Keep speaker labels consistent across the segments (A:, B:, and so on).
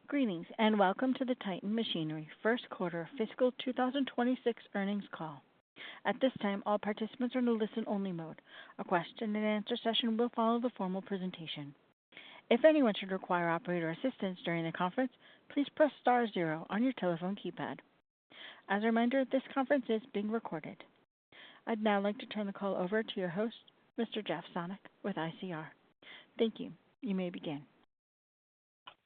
A: Greetings and welcome to the Titan Machinery First Quarter Fiscal 2026 Earnings Call. At this time, all participants are in a listen-only mode. A question-and-answer session will follow the formal presentation. If anyone should require operator assistance during the conference, please press star zero on your telephone keypad. As a reminder, this conference is being recorded. I'd now like to turn the call over to your host, Mr. Jeff Sonnek with ICR. Thank you. You may begin.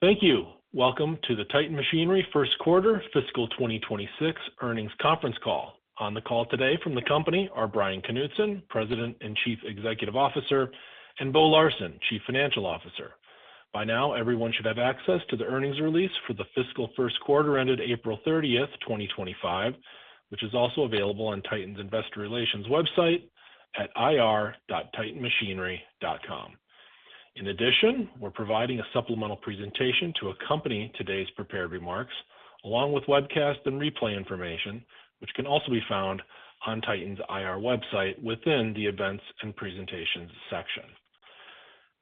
B: Thank you. Welcome to the Titan Machinery First Quarter Fiscal 2026 Earnings Conference Call. On the call today from the company are Brian Knutson, President and Chief Executive Officer, and Bo Larson, Chief Financial Officer. By now, everyone should have access to the earnings release for the fiscal first quarter ended April 30th, 2025, which is also available on Titan's Investor Relations website at ir.titanmachinery.com. In addition, we're providing a supplemental presentation to accompany today's prepared remarks, along with webcast and replay information, which can also be found on Titan's IR website within the Events and Presentations section.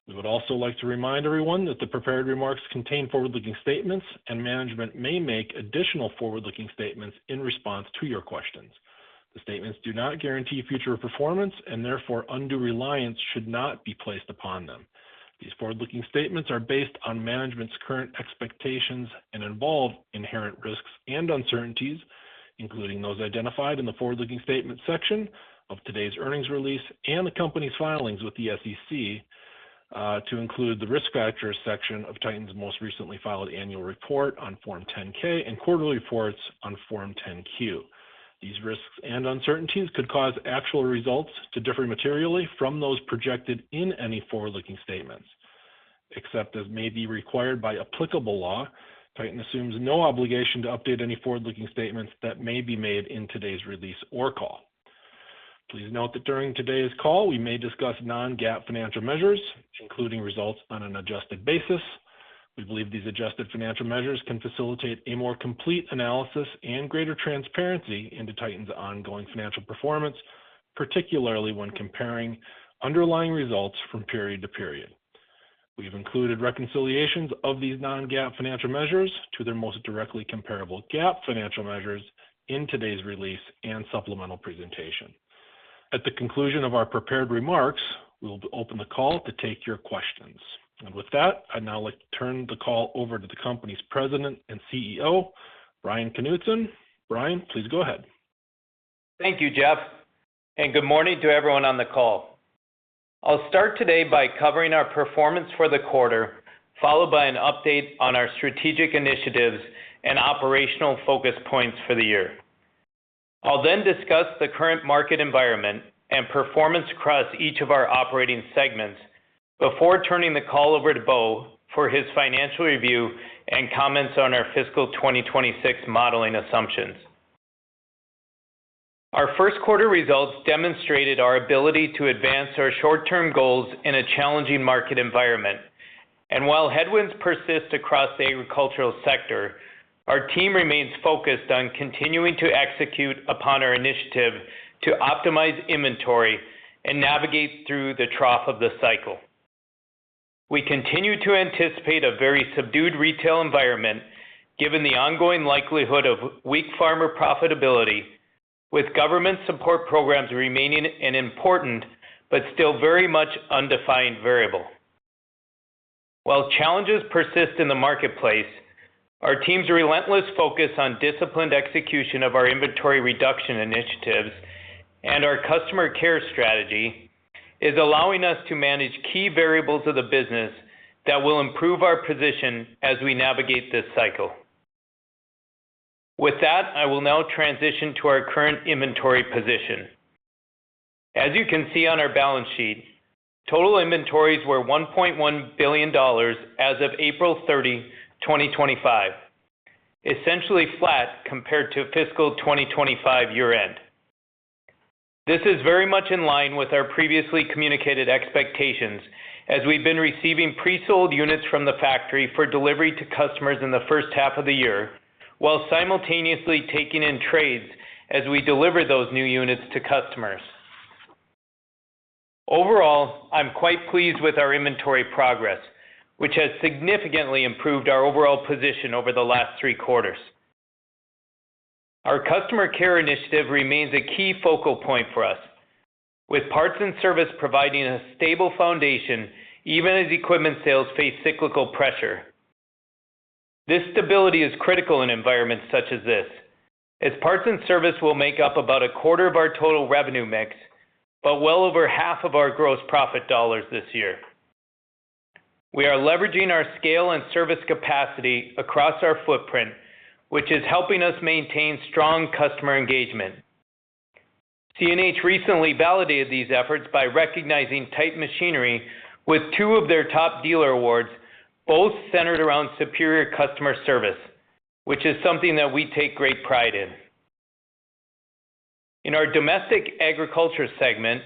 B: We would also like to remind everyone that the prepared remarks contain forward-looking statements, and management may make additional forward-looking statements in response to your questions. The statements do not guarantee future performance, and therefore undue reliance should not be placed upon them. These forward-looking statements are based on management's current expectations and involve inherent risks and uncertainties, including those identified in the forward-looking statement section of today's earnings release and the company's filings with the SEC, to include the risk factors section of Titan's most recently filed annual report on Form 10-K and quarterly reports on Form 10-Q. These risks and uncertainties could cause actual results to differ materially from those projected in any forward-looking statements. Except as may be required by applicable law, Titan assumes no obligation to update any forward-looking statements that may be made in today's release or call. Please note that during today's call, we may discuss non-GAAP financial measures, including results on an adjusted basis. We believe these adjusted financial measures can facilitate a more complete analysis and greater transparency into Titan's ongoing financial performance, particularly when comparing underlying results from period to period. We have included reconciliations of these non-GAAP financial measures to their most directly comparable GAAP financial measures in today's release and supplemental presentation. At the conclusion of our prepared remarks, we will open the call to take your questions. And with that, I'd now like to turn the call over to the company's President and CEO, Brian Knutson. Brian, please go ahead.
C: Thank you, Jeff, and good morning to everyone on the call. I'll start today by covering our performance for the quarter, followed by an update on our strategic initiatives and operational focus points for the year. I'll then discuss the current market environment and performance across each of our operating segments before turning the call over to Bo for his financial review and comments on our fiscal 2026 modeling assumptions. Our first quarter results demonstrated our ability to advance our short-term goals in a challenging market environment. And while headwinds persist across the agricultural sector, our team remains focused on continuing to execute upon our initiative to optimize inventory and navigate through the trough of the cycle. We continue to anticipate a very subdued retail environment given the ongoing likelihood of weak farmer profitability, with government support programs remaining an important but still very much undefined variable. While challenges persist in the marketplace, our team's relentless focus on disciplined execution of our inventory reduction initiatives and our customer care strategy is allowing us to manage key variables of the business that will improve our position as we navigate this cycle. With that, I will now transition to our current inventory position. As you can see on our balance sheet, total inventories were $1.1 billion as of April 30, 2025, essentially flat compared to fiscal 2025 year-end. This is very much in line with our previously communicated expectations, as we've been receiving pre-sold units from the factory for delivery to customers in the first half of the year, while simultaneously taking in trades as we deliver those new units to customers. Overall, I'm quite pleased with our inventory progress, which has significantly improved our overall position over the last 3 quarters. Our customer care initiative remains a key focal point for us, with parts and service providing a stable foundation even as equipment sales face cyclical pressure. This stability is critical in environments such as this, as parts and service will make up about a quarter of our total revenue mix, but well over half of our gross profit dollars this year. We are leveraging our scale and service capacity across our footprint, which is helping us maintain strong customer engagement. CNH recently validated these efforts by recognizing Titan Machinery with 2 of their top dealer awards, both centered around superior customer service, which is something that we take great pride in. In our domestic agriculture segment,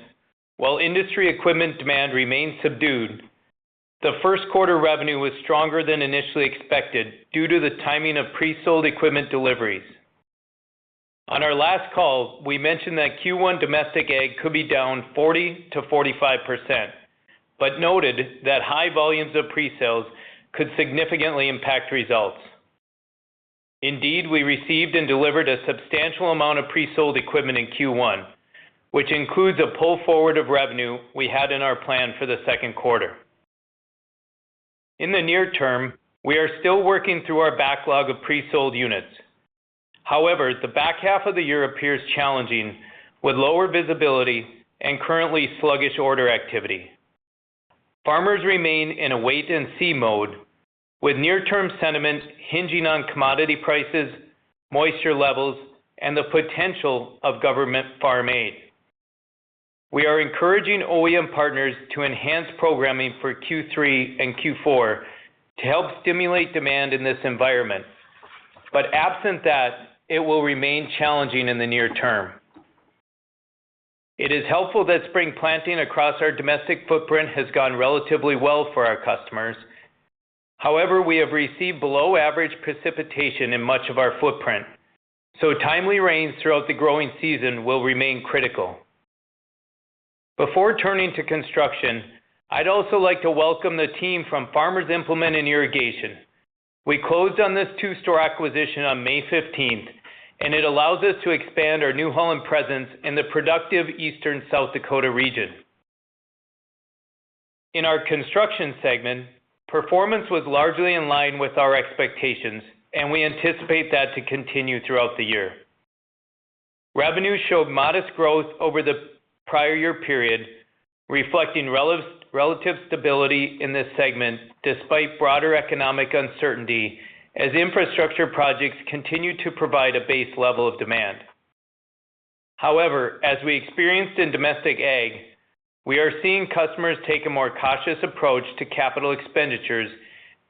C: while industry equipment demand remains subdued, the first quarter revenue was stronger than initially expected due to the timing of pre-sold equipment deliveries. On our last call, we mentioned that Q1 domestic ag could be down 40 to 45%, but noted that high volumes of pre-sales could significantly impact results. Indeed, we received and delivered a substantial amount of pre-sold equipment in Q1, which includes a pull forward of revenue we had in our plan for the second quarter. In the near term, we are still working through our backlog of pre-sold units. However, the back half of the year appears challenging with lower visibility and currently sluggish order activity. Farmers remain in a wait-and-see mode, with near-term sentiment hinging on commodity prices, moisture levels, and the potential of government farm aid. We are encouraging OEM partners to enhance programming for Q3 and Q4 to help stimulate demand in this environment, but absent that, it will remain challenging in the near term. It is helpful that spring planting across our domestic footprint has gone relatively well for our customers. However, we have received below average precipitation in much of our footprint, so timely rains throughout the growing season will remain critical. Before turning to construction, I'd also like to welcome the team from Farmers Implement and Irrigation. We closed on this 2-store acquisition on May 15th, and it allows us to expand our New Holland presence in the productive eastern South Dakota region. In our construction segment, performance was largely in line with our expectations, and we anticipate that to continue throughout the year. Revenue showed modest growth over the prior year period, reflecting relative stability in this segment despite broader economic uncertainty as infrastructure projects continue to provide a base level of demand. However, as we experienced in domestic ag, we are seeing customers take a more cautious approach to capital expenditures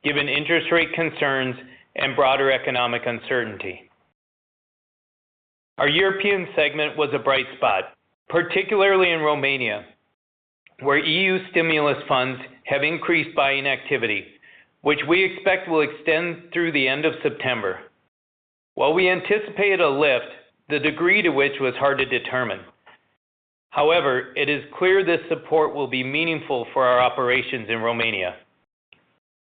C: given interest rate concerns and broader economic uncertainty. Our European segment was a bright spot, particularly in Romania, where EU stimulus funds have increased buying activity, which we expect will extend through the end of September. While we anticipated a lift, the degree to which was hard to determine. However, it is clear this support will be meaningful for our operations in Romania.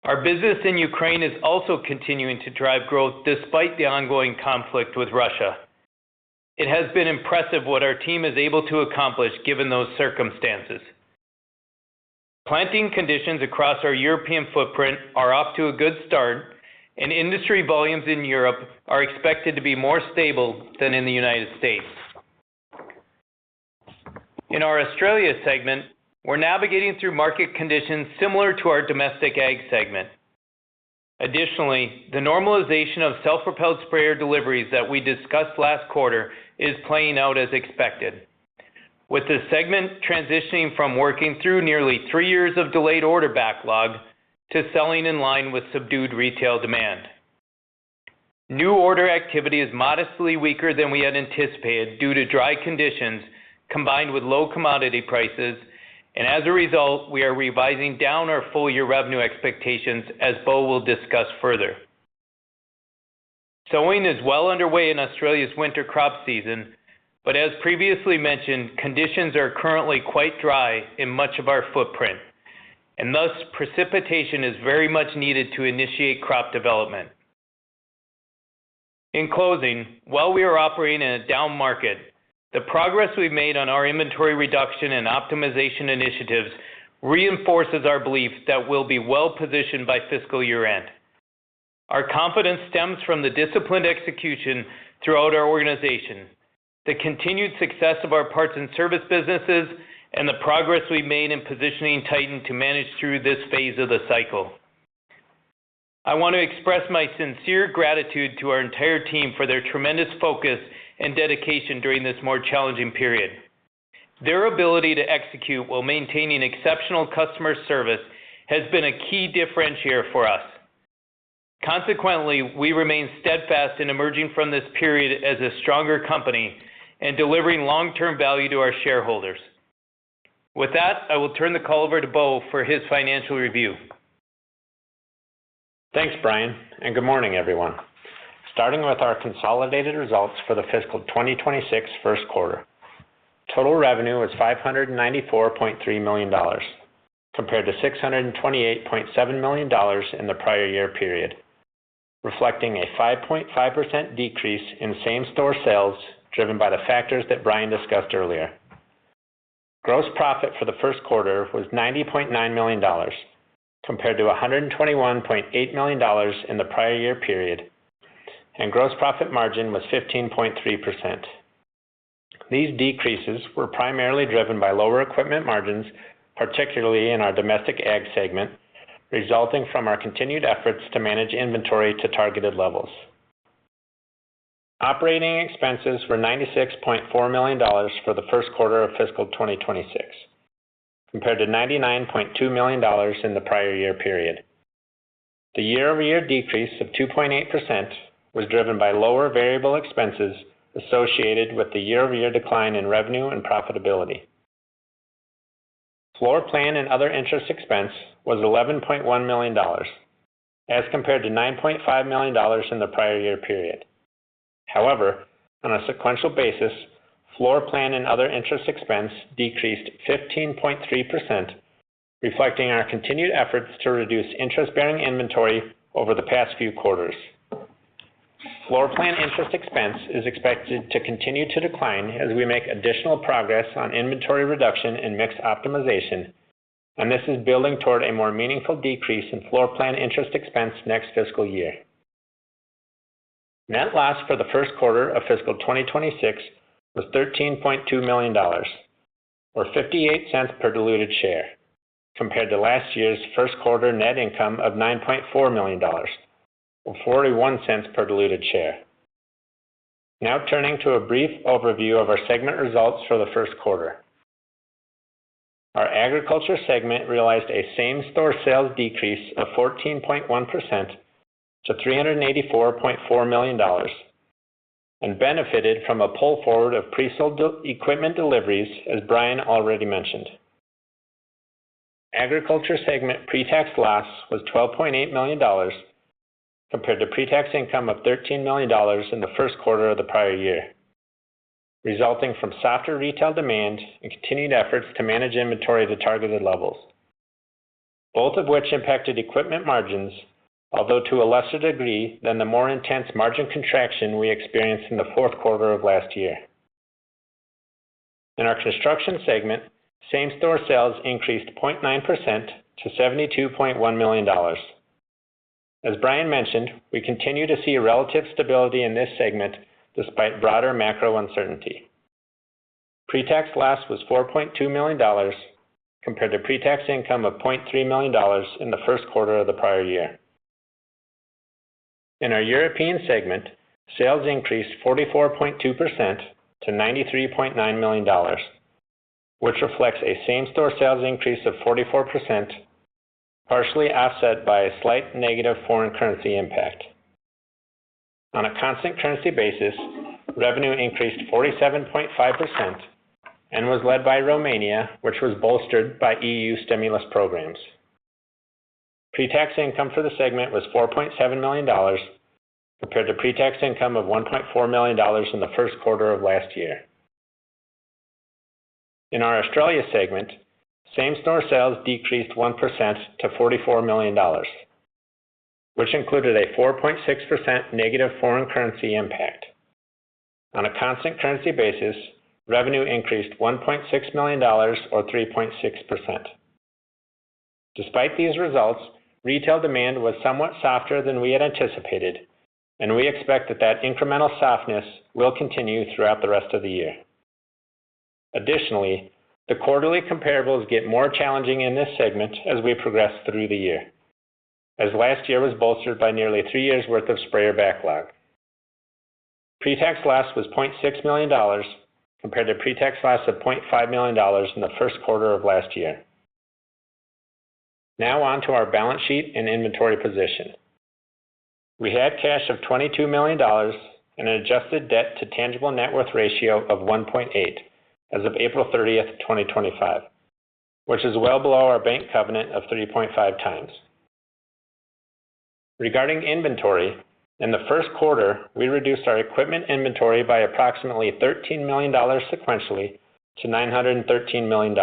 C: Our business in Ukraine is also continuing to drive growth despite the ongoing conflict with Russia. It has been impressive what our team is able to accomplish given those circumstances. Planting conditions across our European footprint are off to a good start, and industry volumes in Europe are expected to be more stable than in the United States. In our Australia segment, we're navigating through market conditions similar to our domestic ag segment. Additionally, the normalization of self-propelled sprayer deliveries that we discussed last quarter is playing out as expected, with the segment transitioning from working through nearly 3 years of delayed order backlog to selling in line with subdued retail demand. New order activity is modestly weaker than we had anticipated due to dry conditions combined with low commodity prices, and as a result, we are revising down our full-year revenue expectations as Bo will discuss further. Sowing is well underway in Australia's winter crop season, but as previously mentioned, conditions are currently quite dry in much of our footprint, and thus precipitation is very much needed to initiate crop development. In closing, while we are operating in a down market, the progress we've made on our inventory reduction and optimization initiatives reinforces our belief that we'll be well positioned by fiscal year end. Our confidence stems from the disciplined execution throughout our organization, the continued success of our parts and service businesses, and the progress we've made in positioning Titan to manage through this phase of the cycle. I want to express my sincere gratitude to our entire team for their tremendous focus and dedication during this more challenging period. Their ability to execute while maintaining exceptional customer service has been a key differentiator for us. Consequently, we remain steadfast in emerging from this period as a stronger company and delivering long-term value to our shareholders. With that, I will turn the call over to Bo for his financial review.
D: Thanks, Brian, and good morning, everyone. Starting with our consolidated results for the fiscal 2026 first quarter. Total revenue was $594.3 million, compared to $628.7 million in the prior year period, reflecting a 5.5% decrease in same-store sales driven by the factors that Brian discussed earlier. Gross profit for the first quarter was $90.9 million, compared to $121.8 million in the prior year period, and gross profit margin was 15.3%. These decreases were primarily driven by lower equipment margins, particularly in our domestic ag segment, resulting from our continued efforts to manage inventory to targeted levels. Operating expenses were $96.4 million for the first quarter of fiscal 2026, compared to $99.2 million in the prior year period. The year-over-year decrease of 2.8% was driven by lower variable expenses associated with the year-over-year decline in revenue and profitability. Floor plan and other interest expense was $11.1 million, as compared to $9.5 million in the prior year period. However, on a sequential basis, floor plan and other interest expense decreased 15.3%, reflecting our continued efforts to reduce interest-bearing inventory over the past few quarters. Floor plan interest expense is expected to continue to decline as we make additional progress on inventory reduction and mix optimization, and this is building toward a more meaningful decrease in floor plan interest expense next fiscal year. Net loss for the first quarter of fiscal 2026 was $13.2 million, or 58 cents per diluted share, compared to last year's first quarter net income of $9.4 million, or 41 cents per diluted share. Now turning to a brief overview of our segment results for the first quarter. Our agriculture segment realized a same-store sales decrease of 14.1% to $384.4 million and benefited from a pull forward of pre-sold equipment deliveries, as Brian already mentioned. Agriculture segment pre-tax loss was $12.8 million compared to pre-tax income of $13 million in the first quarter of the prior year, resulting from softer retail demand and continued efforts to manage inventory to targeted levels, both of which impacted equipment margins, although to a lesser degree than the more intense margin contraction we experienced in the fourth quarter of last year. In our construction segment, same-store sales increased 0.9% to $72.1 million. As Brian mentioned, we continue to see relative stability in this segment despite broader macro uncertainty. Pre-tax loss was $4.2 million compared to pre-tax income of $0.3 million in the first quarter of the prior year. In our European segment, sales increased 44.2% to $93.9 million, which reflects a same-store sales increase of 44%, partially offset by a slight negative foreign currency impact. On a constant currency basis, revenue increased 47.5% and was led by Romania, which was bolstered by EU stimulus programs. Pre-tax income for the segment was $4.7 million compared to pre-tax income of $1.4 million in the first quarter of last year. In our Australia segment, same-store sales decreased 1% to $44 million, which included a 4.6% negative foreign currency impact. On a constant currency basis, revenue increased $1.6 million or 3.6%. Despite these results, retail demand was somewhat softer than we had anticipated, and we expect that incremental softness will continue throughout the rest of the year. Additionally, the quarterly comparables get more challenging in this segment as we progress through the year, as last year was bolstered by nearly 3 years' worth of sprayer backlog. Pre-tax loss was $0.6 million compared to pre-tax loss of $0.5 million in the first quarter of last year. Now on to our balance sheet and inventory position. We had cash of $22 million and an adjusted debt to tangible net worth ratio of 1.8 as of April 30th, 2025, which is well below our bank covenant of 3.5 times. Regarding inventory, in the first quarter, we reduced our equipment inventory by approximately $13 million sequentially to $913 million,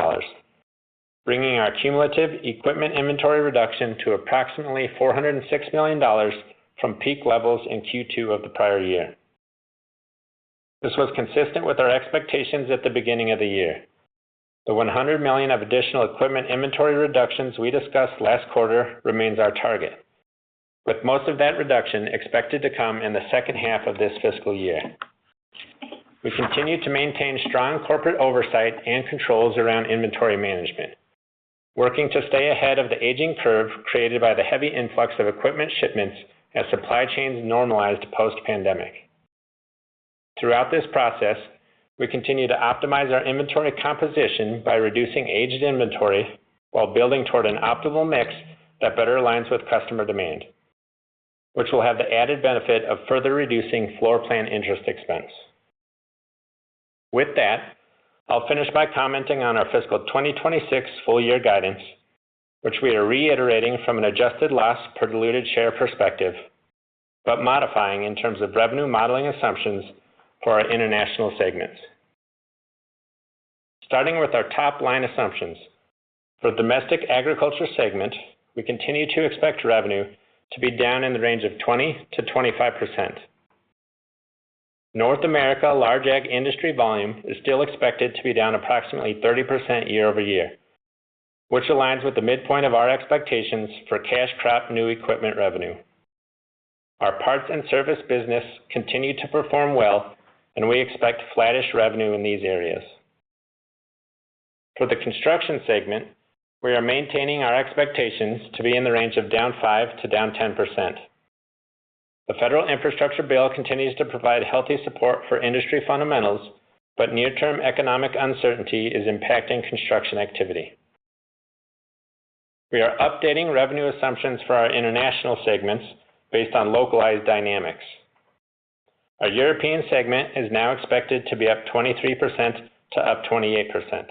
D: bringing our cumulative equipment inventory reduction to approximately $406 million from peak levels in Q2 of the prior year. This was consistent with our expectations at the beginning of the year. The $100 million of additional equipment inventory reductions we discussed last quarter remains our target, with most of that reduction expected to come in the second half of this fiscal year. We continue to maintain strong corporate oversight and controls around inventory management, working to stay ahead of the aging curve created by the heavy influx of equipment shipments as supply chains normalized post-pandemic. Throughout this process, we continue to optimize our inventory composition by reducing aged inventory while building toward an optimal mix that better aligns with customer demand, which will have the added benefit of further reducing floor plan interest expense. With that, I'll finish by commenting on our fiscal 2026 full-year guidance, which we are reiterating from an adjusted loss per diluted share perspective, but modifying in terms of revenue modeling assumptions for our international segments. Starting with our top-line assumptions, for the domestic agriculture segment, we continue to expect revenue to be down in the range of 20 to 25%. North America large ag industry volume is still expected to be down approximately 30% year over year, which aligns with the midpoint of our expectations for cash crop new equipment revenue. Our parts and service business continue to perform well, and we expect flattish revenue in these areas. For the construction segment, we are maintaining our expectations to be in the range of down 5 to down 10%. The federal infrastructure bill continues to provide healthy support for industry fundamentals, but near-term economic uncertainty is impacting construction activity. We are updating revenue assumptions for our international segments based on localized dynamics. Our European segment is now expected to be up 23% to up 28%.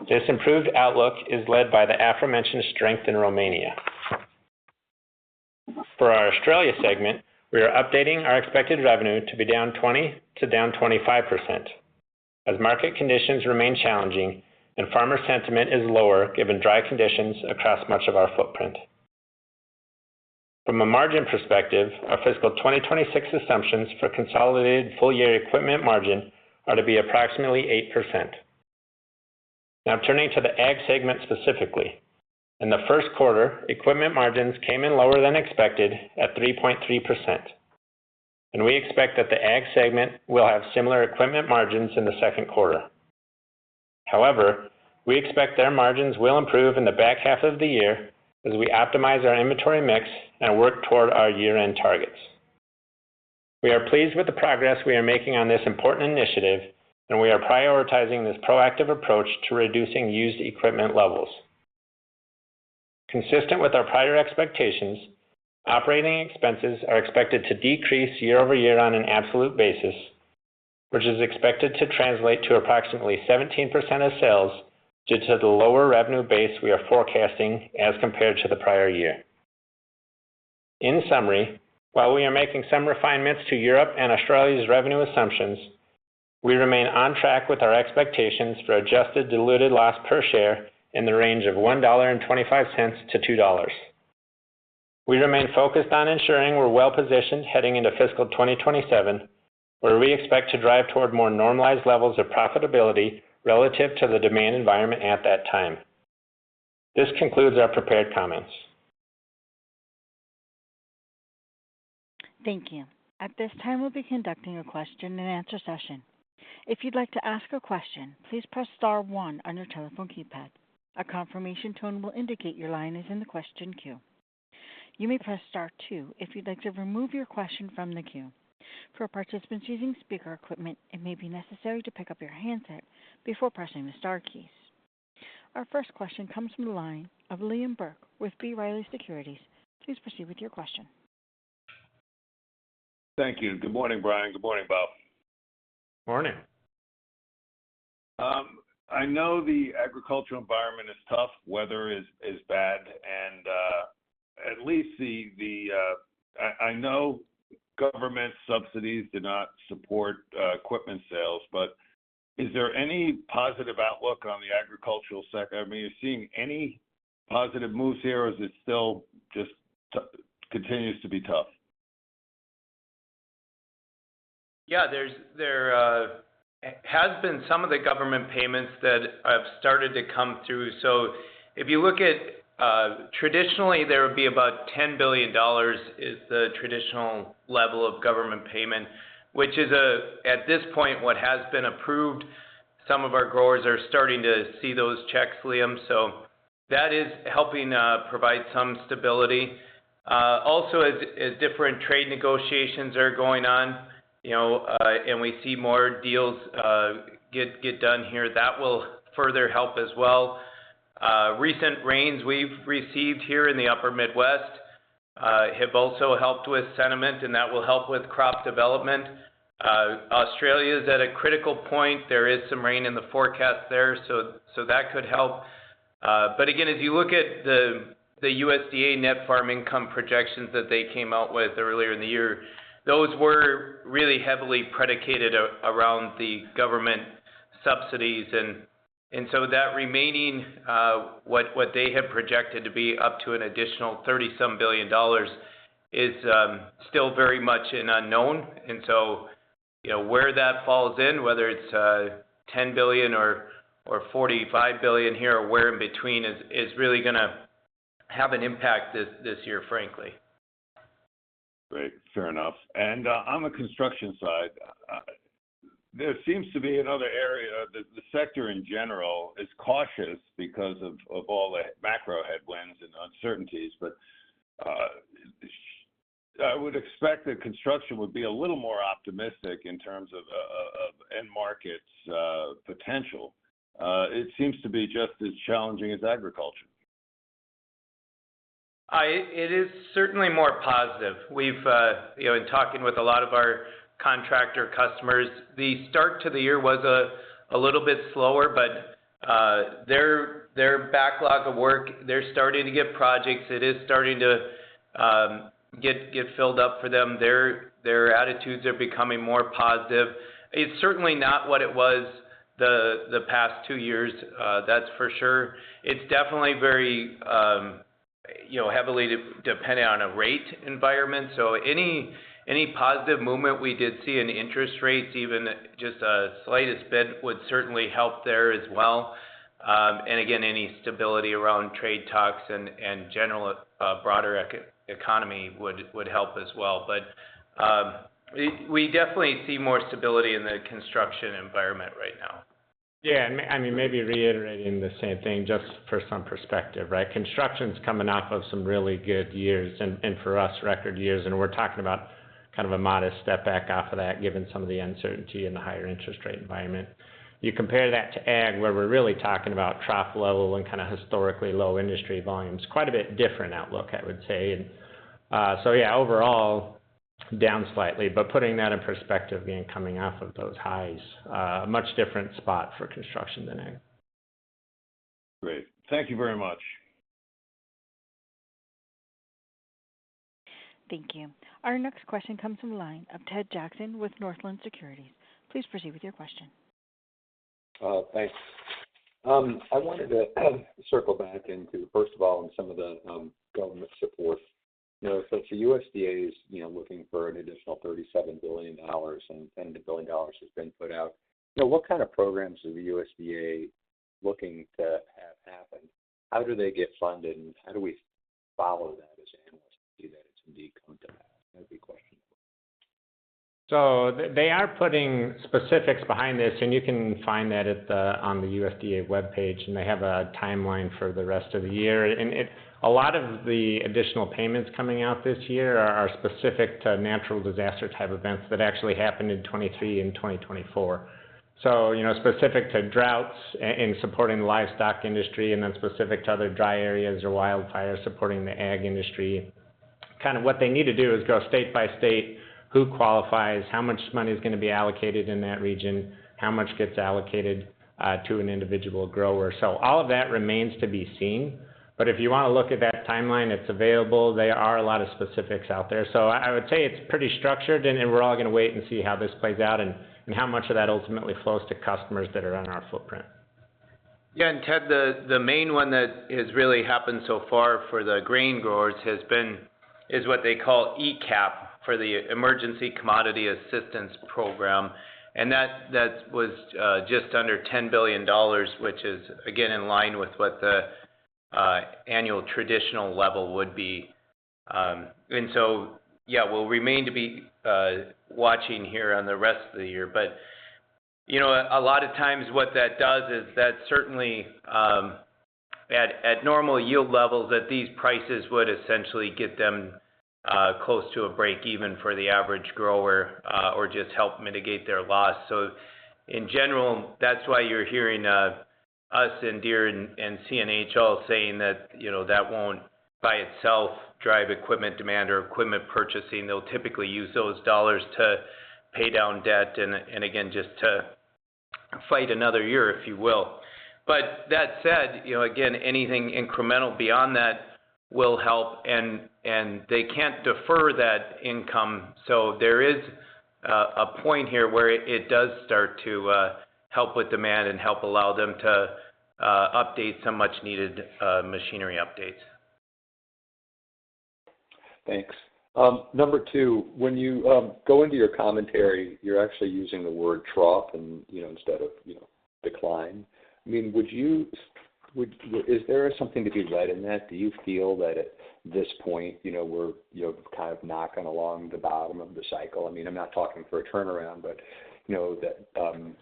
D: This improved outlook is led by the aforementioned strength in Romania. For our Australia segment, we are updating our expected revenue to be down 20 to down 25%, as market conditions remain challenging and farmer sentiment is lower given dry conditions across much of our footprint. From a margin perspective, our fiscal 2026 assumptions for consolidated full-year equipment margin are to be approximately 8%. Now turning to the ag segment specifically. In the first quarter, equipment margins came in lower than expected at 3.3%, and we expect that the ag segment will have similar equipment margins in the second quarter. However, we expect their margins will improve in the back half of the year as we optimize our inventory mix and work toward our year-end targets. We are pleased with the progress we are making on this important initiative, and we are prioritizing this proactive approach to reducing used equipment levels. Consistent with our prior expectations, operating expenses are expected to decrease year over year on an absolute basis, which is expected to translate to approximately 17% of sales due to the lower revenue base we are forecasting as compared to the prior year. In summary, while we are making some refinements to Europe and Australia's revenue assumptions, We remain on track with our expectations for adjusted diluted loss per share in the range of $1.25 to $2. We remain focused on ensuring we're well positioned heading into fiscal 2027, where we expect to drive toward more normalized levels of profitability relative to the demand environment at that time. This concludes our prepared comments.
A: Thank you. At this time, we'll be conducting a question and answer session. If you'd like to ask a question, please press star 1 on your telephone keypad. A confirmation tone will indicate your line is in the question queue. You may press star 2 if you'd like to remove your question from the queue. For participants using speaker equipment, it may be necessary to pick up your handset before pressing the star keys. Our first question comes from the line of Liam Burke with B. Riley Securities. Please proceed with your question.
E: Thank you. Good morning, Brian. Good morning, Bob.
D: Morning.
E: I know the agricultural environment is tough. Weather is bad, and at least I know government subsidies do not support equipment sales, but is there any positive outlook on the agricultural sector? I mean, are you seeing any positive moves here, or is it still just continues to be tough?
C: Yeah, there has been some of the government payments that have started to come through. So if you look at traditionally, there would be about $10 billion is the traditional level of government payment, which is at this point what has been approved. Some of our growers are starting to see those checks, Liam. So that is helping provide some stability. Also, as different trade negotiations are going on, and we see more deals get done here, that will further help as well. Recent rains we've received here in the upper Midwest have also helped with sentiment, and that will help with crop development. Australia is at a critical point. There is some rain in the forecast there, so that could help. But again, as you look at the USDA net farm income projections that they came out with earlier in the year, those were really heavily predicated around the government subsidies, and so that remaining what they have projected to be up to an additional $30-some billion is still very much an unknown. And so, where that falls in, whether it's $10 billion or $45 billion here, or where in between, is really going to have an impact this year, frankly.
E: Great, fair enough. And on the construction side, there seems to be another area. The sector in general is cautious because of all the macro headwinds and uncertainties, but I would expect that construction would be a little more optimistic in terms of end markets potential. It seems to be just as challenging as agriculture.
C: It is certainly more positive. We've, in talking with a lot of our contractor customers, the start to the year was a little bit slower, but their backlog of work, they're starting to get projects. It is starting to get filled up for them. Their attitudes are becoming more positive. It's certainly not what it was the past 2 years, that's for sure. It's definitely very heavily dependent on a rate environment. So any positive movement we did see in interest rates, even just a slightest bit, would certainly help there as well. And again, any stability around trade talks and general broader economy would help as well. But we definitely see more stability in the construction environment right now.
D: Yeah, and I mean, maybe reiterating the same thing just for some perspective, right? Construction's coming off of some really good years, and for us, record years, and we're talking about kind of a modest step back off of that, given some of the uncertainty in the higher interest rate environment. You compare that to ag, where we're really talking about trough level and kind of historically low industry volumes, quite a bit different outlook, I would say. And so, yeah, overall, down slightly, but putting that in perspective, again, coming off of those highs, a much different spot for construction than ag.
E: Great. Thank you very much.
A: Thank you. Our next question comes from the line of Ted Jackson with Northland Securities. Please proceed with your question.
F: Thanks. I wanted to circle back into, first of all, some of the government support. So the USDA is, looking for an additional $37 billion, and $10 billion has been put out. What kind of programs is the USDA looking to have happen? How do they get funded, and how do we follow that as analysts to see that it's indeed come to pass? That'd be a question.
D: So they are putting specifics behind this, and you can find that on the USDA webpage, and they have a timeline for the rest of the year. And a lot of the additional payments coming out this year are specific to natural disaster type events that actually happened in 23 and 2024. So, specific to droughts and supporting the livestock industry, and then specific to other dry areas or wildfires supporting the ag industry. Kind of what they need to do is go state by state, who qualifies, how much money is going to be allocated in that region, how much gets allocated to an individual grower. So all of that remains to be seen. But if you want to look at that timeline, it's available. There are a lot of specifics out there. So I would say it's pretty structured, and we're all going to wait and see how this plays out and how much of that ultimately flows to customers that are on our footprint.
C: Yeah, and Ted, the main one that has really happened so far for the grain growers is what they call ECAP, for the Emergency Commodity Assistance Program, and that was just under $10 billion, which is, again, in line with what the annual traditional level would be. And so, yeah, we'll remain to be watching here on the rest of the year. But, a lot of times what that does is that certainly at normal yield levels, at these prices would essentially get them close to a break even for the average grower, or just help mitigate their loss. So in general, that's why you're hearing us and Deere and CNH all saying that, that won't by itself drive equipment demand or equipment purchasing. They'll typically use those dollars to pay down debt and again, just to fight another year, if you will. But that said, again, anything incremental beyond that will help, and they can't defer that income. So there is a point here where it does start to help with demand and help allow them to update some much needed machinery updates.
F: Thanks. Number two, when you go into your commentary, you're actually using the word trough and instead of decline. I mean, is there something to be read in that? Do you feel that at this point, we're kind of knocking along the bottom of the cycle? I mean, I'm not talking for a turnaround, but that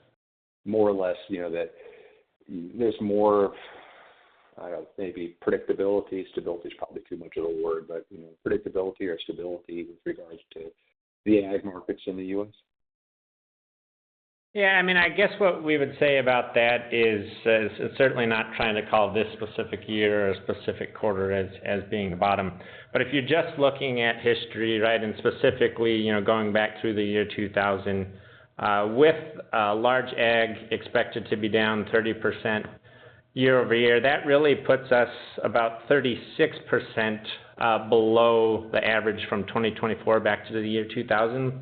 F: more or less, that there's more, I don't know, maybe predictability. Stability is probably too much of a word, but predictability or stability with regards to the ag markets in the U.S.
D: Yeah, I mean, I guess what we would say about that is certainly not trying to call this specific year or a specific quarter as being the bottom. But if you're just looking at history, right, and specifically, going back through the year 2000, with large ag expected to be down 30% year over year, that really puts us about 36% below the average from 2024 back to the year 2000,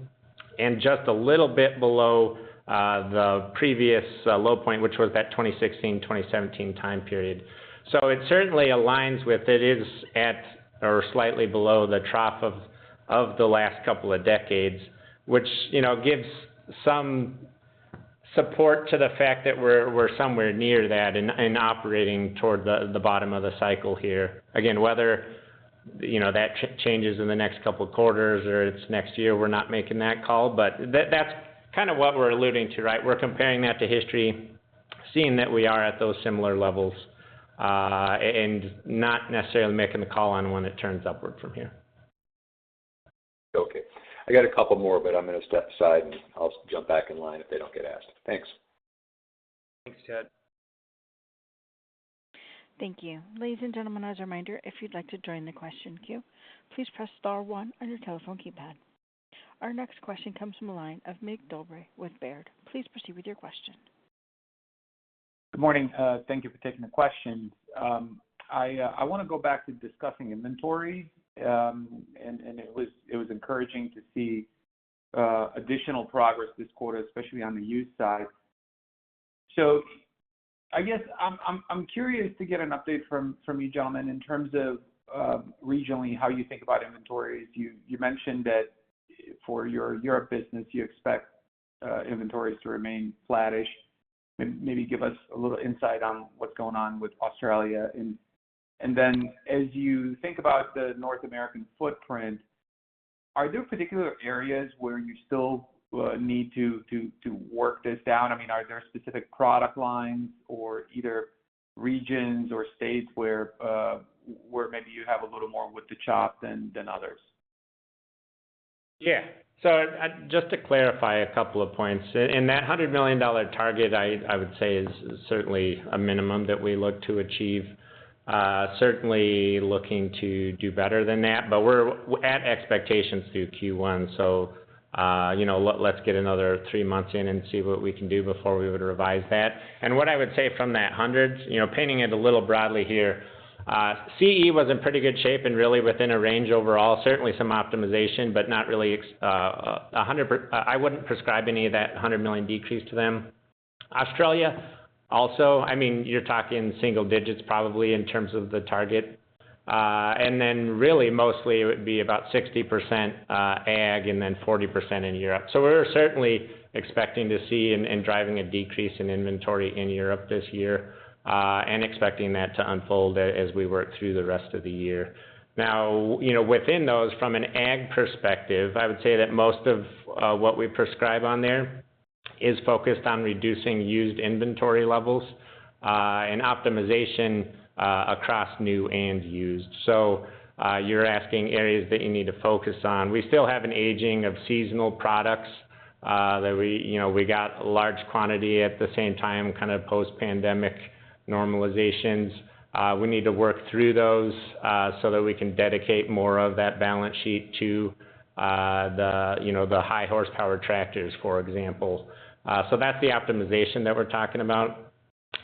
D: and just a little bit below the previous low point, which was that 2016-2017 time period. So it certainly aligns with, it is at or slightly below the trough of the last couple of decades, which, gives some support to the fact that we're somewhere near that and operating toward the bottom of the cycle here. Again, whether that changes in the next couple of quarters or it's next year, we're not making that call, but that's kind of what we're alluding to, right? We're comparing that to history, seeing that we are at those similar levels, and not necessarily making the call on when it turns upward from here.
F: Okay. I got a couple more, but I'm going to step aside and I'll jump back in line if they don't get asked. Thanks.
C: Thanks, Ted.
A: Thank you. Ladies and gentlemen, as a reminder, if you'd like to join the question queue, please press star 1 on your telephone keypad. Our next question comes from the line of Dobre with Baird. Please proceed with your question.
G: Good morning. Thank you for taking the question. I want to go back to discussing inventory, and it was encouraging to see additional progress this quarter, especially on the used side. So I guess I'm curious to get an update from you gentlemen in terms of regionally how you think about inventories. You mentioned that for your Europe business you expect inventories to remain flattish. Maybe give us a little insight on what's going on with Australia, and then as you think about the North American footprint, are there particular areas where you still need to work this down? I mean, are there specific product lines or either regions or states where maybe you have a little more wood to chop than others?
D: Yeah. So just to clarify a couple of points, in that $100 million target, I would say is certainly a minimum that we look to achieve. Certainly looking to do better than that, but we're at expectations through Q1. So, let's get another 3 months in and see what we can do before we would revise that. And what I would say from that 100, painting it a little broadly here, CE was in pretty good shape and really within a range overall. Certainly some optimization, but not really 100%. I wouldn't prescribe any of that 100 million decrease to them. Australia, also, I mean, you're talking single digits probably in terms of the target. And then really mostly it would be about 60% ag and then 40% in Europe. So we're certainly expecting to see and driving a decrease in inventory in Europe this year and expecting that to unfold as we work through the rest of the year. Now, within those, from an ag perspective, I would say that most of what we prescribe on there is focused on reducing used inventory levels and optimization across new and used. So you're asking areas that you need to focus on. We still have an aging of seasonal products that we got a large quantity at the same time, kind of post-pandemic normalizations. We need to work through those so that we can dedicate more of that balance sheet to the high horsepower tractors, for example. So that's the optimization that we're talking about.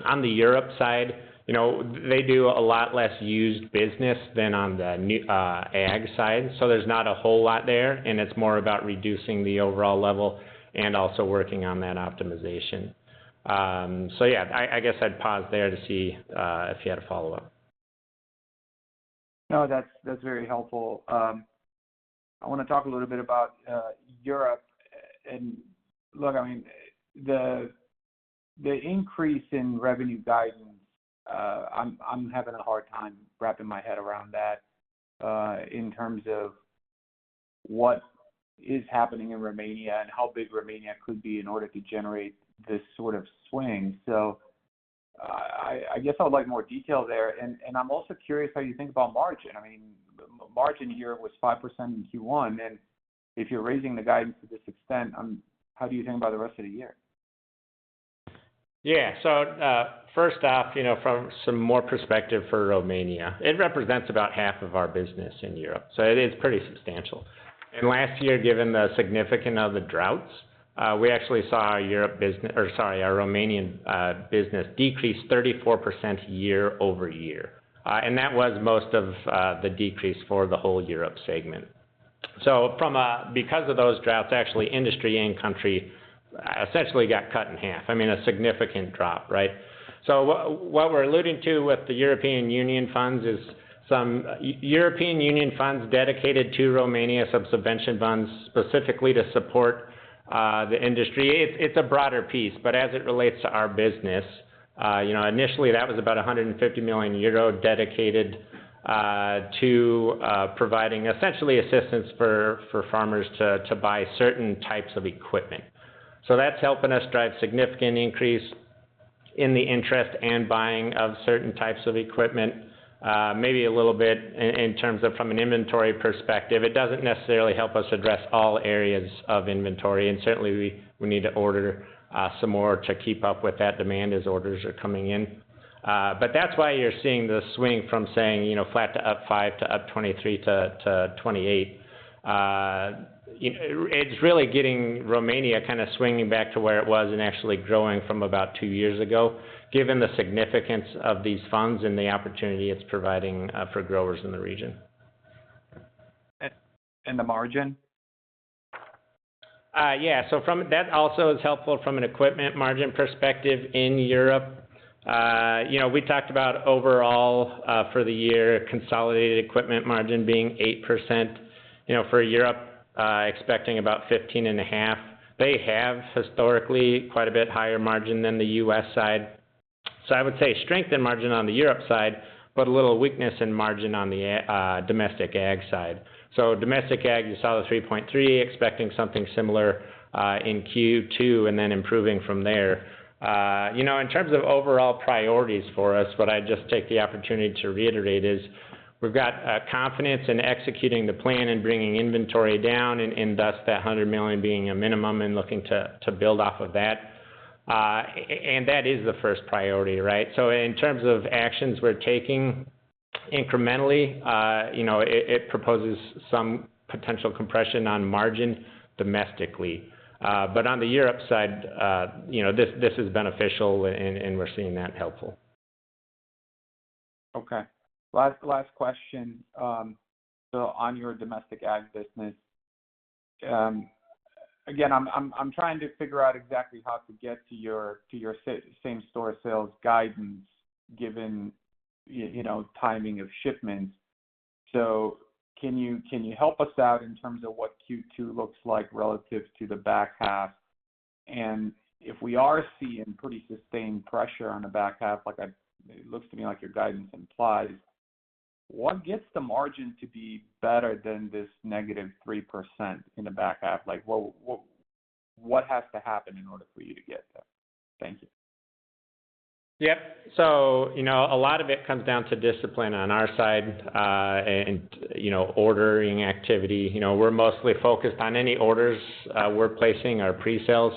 D: On the Europe side, they do a lot less used business than on the new, ag side. So there's not a whole lot there, and it's more about reducing the overall level and also working on that optimization. So yeah, I guess I'd pause there to see if you had a follow-up.
G: No, that's very helpful. I want to talk a little bit about Europe. And look, I mean, the increase in revenue guidance, I'm having a hard time wrapping my head around that in terms of what is happening in Romania and how big Romania could be in order to generate this sort of swing. So I guess I would like more detail there. And I'm also curious how you think about margin. I mean, margin here was 5% in Q1, and if you're raising the guidance to this extent, how do you think about the rest of the year?
D: Yeah, so first off, from some more perspective for Romania, it represents about half of our business in Europe, so it is pretty substantial. And last year, given the significance of the droughts, we actually saw our Romanian business decrease 34% year over year, and that was most of the decrease for the whole Europe segment. So because of those droughts, actually industry and country essentially got cut in half. I mean, a significant drop, right? So what we're alluding to with the European Union funds is some European Union funds dedicated to Romania, some subvention funds specifically to support the industry. It's a broader piece, but as it relates to our business, initially that was about 150 million euro dedicated to providing essentially assistance for farmers to buy certain types of equipment. So that's helping us drive significant increase in the interest and buying of certain types of equipment. Maybe a little bit in terms of from an inventory perspective. It doesn't necessarily help us address all areas of inventory, and certainly we need to order some more to keep up with that demand as orders are coming in. But that's why you're seeing the swing from saying, flat to up 5 to up 23 to 28. It's really getting Romania kind of swinging back to where it was and actually growing from about 2 years ago, given the significance of these funds and the opportunity it's providing for growers in the region.
G: And the margin?
D: Yeah, so from that also is helpful from an equipment margin perspective in Europe. We talked about overall for the year consolidated equipment margin being 8%. For Europe, expecting about 15.5%. They have historically quite a bit higher margin than the U.S. side. So I would say strength in margin on the Europe side, but a little weakness in margin on the domestic ag side. So domestic ag, you saw the 3.3, expecting something similar in Q2 and then improving from there. In terms of overall priorities for us, what I just take the opportunity to reiterate is we've got confidence in executing the plan and bringing inventory down, and thus that $100 million being a minimum and looking to build off of that. And that is the first priority, right? So in terms of actions we're taking incrementally, it proposes some potential compression on margin domestically. But on the Europe side, this is beneficial, and we're seeing that helpful.
G: Okay. Last question. So on your domestic ag business, again, I'm trying to figure out exactly how to get to your same store sales guidance, given timing of shipments. So can you help us out in terms of what Q2 looks like relative to the back half? And if we are seeing pretty sustained pressure on the back half, it looks to me like your guidance implies, what gets the margin to be better than this negative 3% in the back half? What has to happen in order for you to get there? Thank you.
D: Yep. So, a lot of it comes down to discipline on our side and ordering activity. We're mostly focused on any orders we're placing our pre-sales.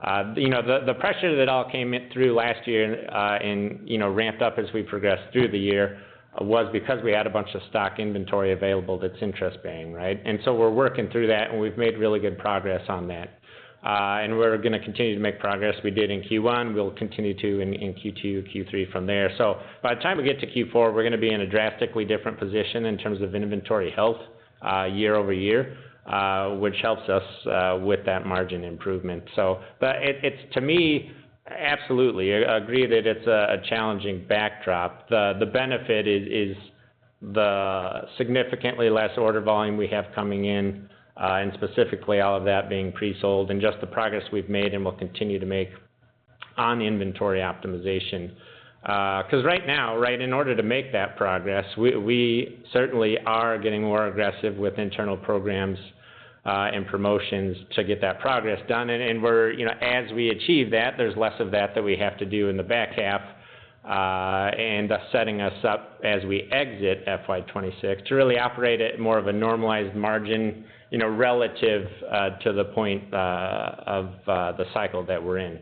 D: The pressure that all came through last year and ramped up as we progressed through the year was because we had a bunch of stock inventory available that's interest-bearing, right? And so we're working through that, and we've made really good progress on that. And we're going to continue to make progress. We did in Q1. We'll continue to in Q2, Q3 from there. So by the time we get to Q4, we're going to be in a drastically different position in terms of inventory health year over year, which helps us with that margin improvement. So it's to me, absolutely, I agree that it's a challenging backdrop. The benefit is the significantly less order volume we have coming in, and specifically all of that being pre-sold, and just the progress we've made and will continue to make on inventory optimization. Because right now, in order to make that progress, we certainly are getting more aggressive with internal programs and promotions to get that progress done. And we're, as we achieve that, there's less of that we have to do in the back half, and thus setting us up as we exit FY26 to really operate at more of a normalized margin, relative to the point of the cycle that we're in.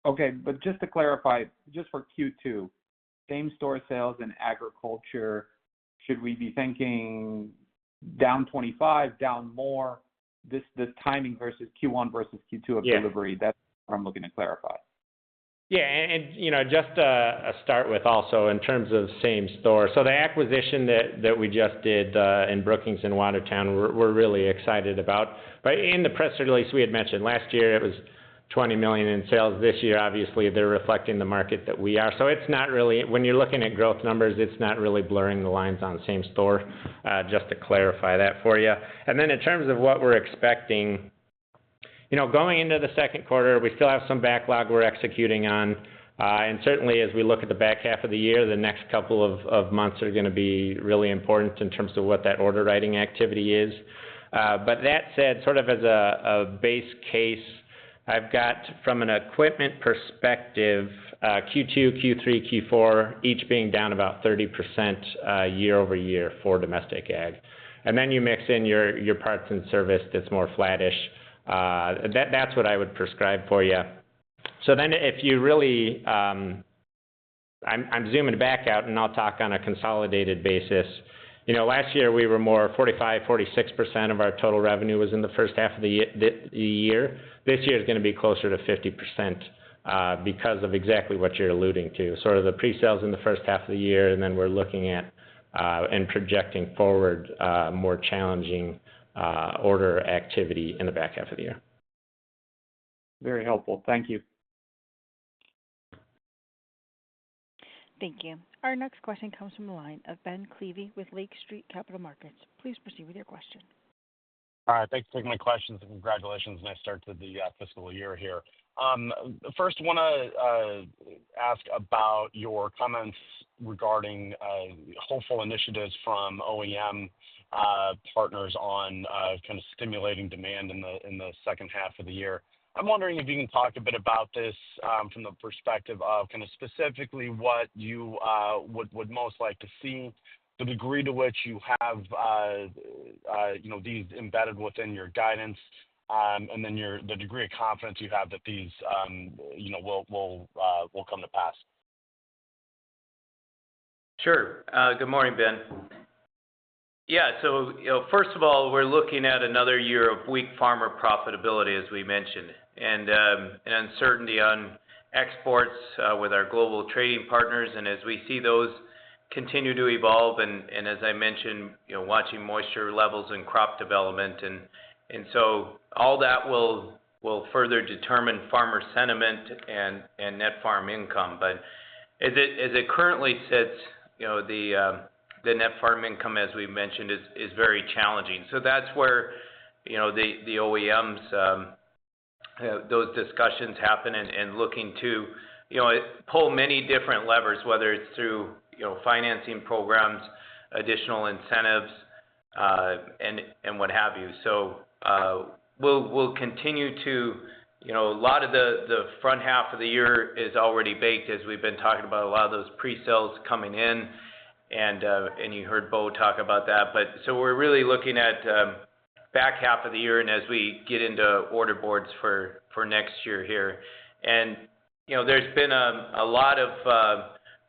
G: Okay, but just to clarify, just for Q2, same-store sales in agriculture, should we be thinking down 25, down more, this timing versus Q1 versus Q2 of delivery? That's what I'm looking to clarify.
D: Yeah, and just a start with also in terms of same store. So the acquisition that we just did in Brookings and Watertown, we're really excited about. But in the press release we had mentioned last year, it was $20 million in sales. This year, obviously, they're reflecting the market that we are. So it's not really, when you're looking at growth numbers, it's not really blurring the lines on same store, just to clarify that for you. And then in terms of what we're expecting, going into the second quarter, we still have some backlog we're executing on. And certainly as we look at the back half of the year, the next couple of months are going to be really important in terms of what that order writing activity is. But that said, sort of as a base case, I've got, from an equipment perspective, Q2, Q3, Q4, each being down about 30% year over year for domestic ag. And then you mix in your parts and service that's more flattish. That's what I would prescribe for you. So then if you really, I'm zooming back out, and I'll talk on a consolidated basis. Last year we were more 45, 46% of our total revenue was in the first half of the year. This year is going to be closer to 50% because of exactly what you're alluding to, sort of the pre-sales in the first half of the year, and then we're looking at and projecting forward more challenging order activity in the back half of the year.
G: Very helpful. Thank you.
A: Thank you. Our next question comes from the line of Ben Klieve with Lake Street Capital Markets. Please proceed with your question.
H: All right, thanks for taking my questions, and congratulations. Nice start to the fiscal year here. First, want to ask about your comments regarding hopeful initiatives from OEM partners on kind of stimulating demand in the second half of the year. I'm wondering if you can talk a bit about this from the perspective of kind of specifically what you would most like to see, the degree to which you have these embedded within your guidance, and then the degree of confidence you have that these will come to pass.
C: Sure. Good morning, Ben. Yeah, so first of all, we're looking at another year of weak farmer profitability, as we mentioned, and uncertainty on exports with our global trading partners. And as we see those continue to evolve, and as I mentioned, watching moisture levels and crop development, and so all that will further determine farmer sentiment and net farm income. But as it currently sits, the net farm income, as we mentioned, is very challenging. So that's where the OEMs those discussions happen, and looking to pull many different levers, whether it's through financing programs, additional incentives, and what have you. So we'll continue to a lot of the front half of the year is already baked, as we've been talking about a lot of those pre-sales coming in, and you heard Bo talk about that. But so we're really looking at back half of the year, and as we get into order boards for next year here, and there's been a lot of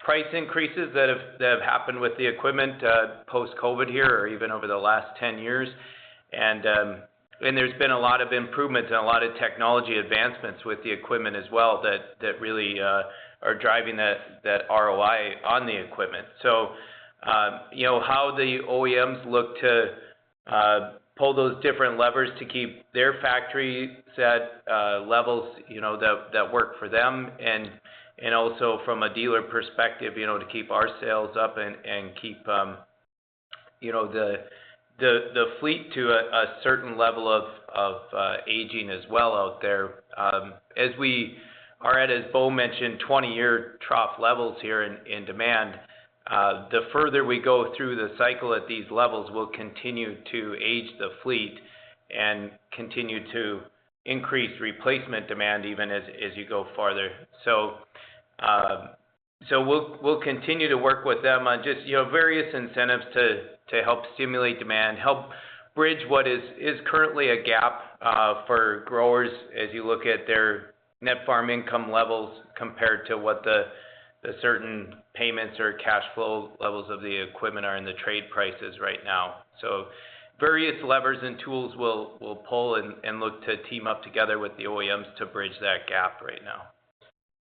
C: price increases that have happened with the equipment post-COVID here, or even over the last 10 years, and there's been a lot of improvements and a lot of technology advancements with the equipment as well that really are driving that ROI on the equipment. So how the OEMs look to pull those different levers to keep their factories at levels that work for them, and also from a dealer perspective, to keep our sales up and keep the fleet to a certain level of aging as well out there. As we are at, as Bo mentioned, 20-year trough levels here in demand. The further we go through the cycle at these levels, we'll continue to age the fleet and continue to increase replacement demand even as you go farther. So we'll continue to work with them on just various incentives to help stimulate demand, help bridge what is currently a gap for growers as you look at their net farm income levels compared to what the certain payments or cash flow levels of the equipment are in the trade prices right now. So various levers and tools will pull and look to team up together with the OEMs to bridge that gap right now.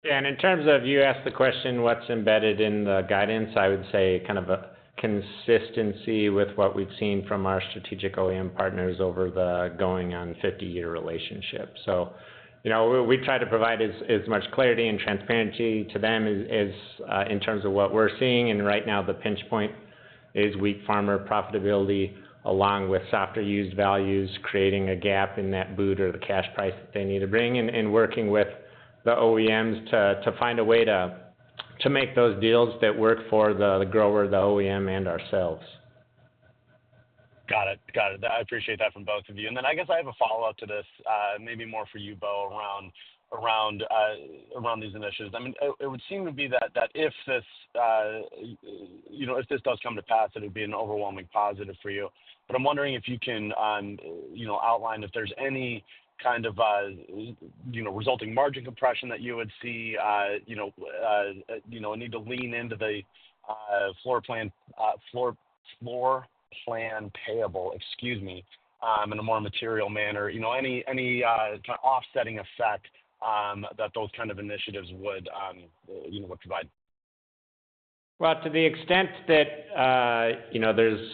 D: Yeah, and in terms of, you asked the question, what's embedded in the guidance, I would say kind of a consistency with what we've seen from our strategic OEM partners over the going on 50-year relationship. So, we try to provide as much clarity and transparency to them as in terms of what we're seeing. And right now, the pinch point is weak farmer profitability, along with softer used values, creating a gap in that boot or the cash price that they need to bring, and working with the OEMs to find a way to make those deals that work for the grower, the OEM, and ourselves.
H: Got it. I appreciate that from both of you. And then I guess I have a follow-up to this, maybe more for you, Bo, around these initiatives. I mean, it would seem to be that if this, if this does come to pass, it would be an overwhelming positive for you. But I'm wondering if you can, outline if there's any kind of, resulting margin compression that you would see, a need to lean into the floor plan payable, in a more material manner, any kind of offsetting effect that those kind of initiatives would provide.
D: Well, to the extent that, there's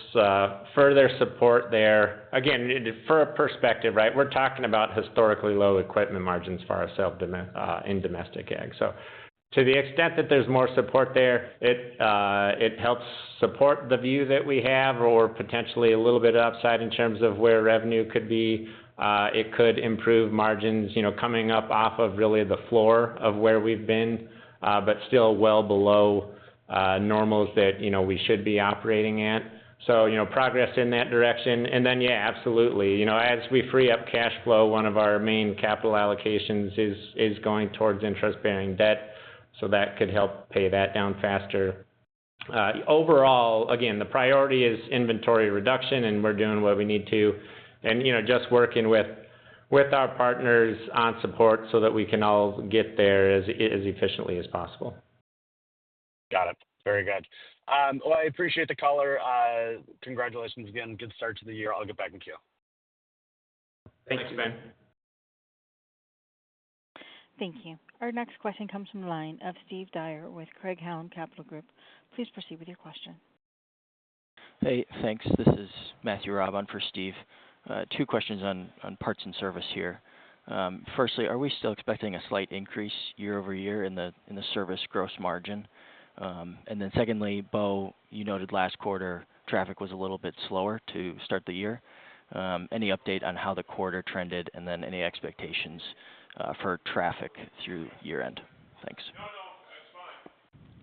D: further support there, again, for a perspective, right, we're talking about historically low equipment margins for ourselves in domestic ag. So to the extent that there's more support there, it helps support the view that we have, or potentially a little bit upside in terms of where revenue could be. It could improve margins, coming up off of really the floor of where we've been, but still well below normals that, we should be operating at. So, progress in that direction. And then, yeah, absolutely. As we free up cash flow, one of our main capital allocations is going towards interest-bearing debt. So that could help pay that down faster. Overall, again, the priority is inventory reduction, and we're doing what we need to. And, just working with our partners on support so that we can all get there as efficiently as possible.
H: Got it. Very good. Well, I appreciate the color. Congratulations again. Good start to the year. I'll get back in queue.
D: Thanks, Ben.
A: Thank you. Our next question comes from the line of Steve Dyer with Craig-Hallum Capital Group. Please proceed with your question.
I: Hey, thanks. This is Matthew Robb on for Steve. Two questions on parts and service here. Firstly, are we still expecting a slight increase year over year in the service gross margin? And then secondly, Bo, you noted last quarter traffic was a little bit slower to start the year. Any update on how the quarter trended, and then any expectations for traffic through year end? Thanks.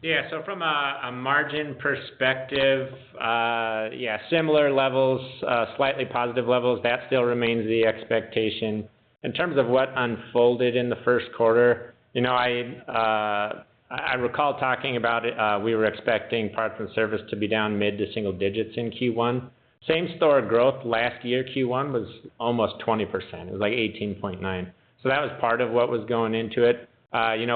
D: Yeah, so from a margin perspective, similar levels, slightly positive levels. That still remains the expectation. In terms of what unfolded in the first quarter, I recall talking about it. We were expecting parts and service to be down mid to single digits in Q1. Same store growth last year, Q1, was almost 20%. It was like 18.9. So that was part of what was going into it.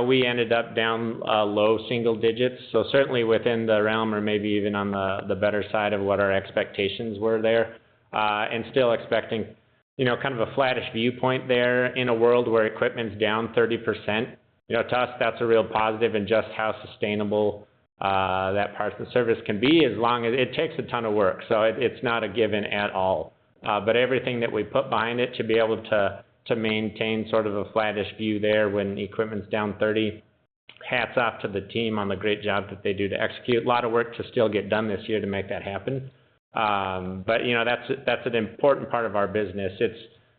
D: We ended up down low single digits, so certainly within the realm, or maybe even on the better side of what our expectations were there, and still expecting, kind of a flattish viewpoint there in a world where equipment's down 30%. To us, that's a real positive, and just how sustainable that parts and service can be, as long as it takes a ton of work. So it's not a given at all. But everything that we put behind it to be able to maintain sort of a flattish view there when equipment's down 30, hats off to the team on the great job that they do to execute. A lot of work to still get done this year to make that happen. But that's an important part of our business.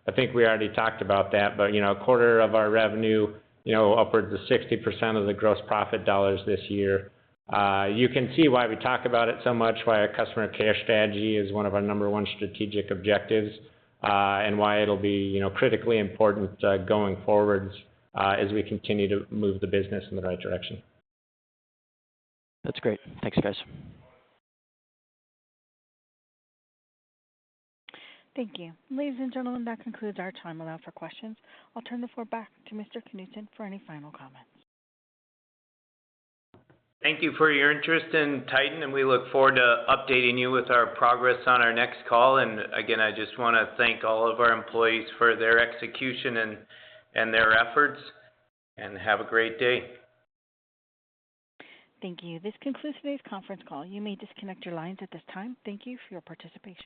D: I think we already talked about that, but a quarter of our revenue, upwards of 60% of the gross profit dollars this year. You can see why we talk about it so much, why our customer care strategy is one of our number one strategic objectives, and why it'll be, critically important going forwards as we continue to move the business in the right direction.
I: That's great. Thanks, guys.
A: Thank you. Ladies and gentlemen, that concludes our time allowed for questions. I'll turn the floor back to Mr. Knutson for any final comments.
C: Thank you for your interest in Titan, and we look forward to updating you with our progress on our next call. And again, I just want to thank all of our employees for their execution and their efforts, and have a great day.
A: Thank you. This concludes today's conference call. You may disconnect your lines at this time. Thank you for your participation.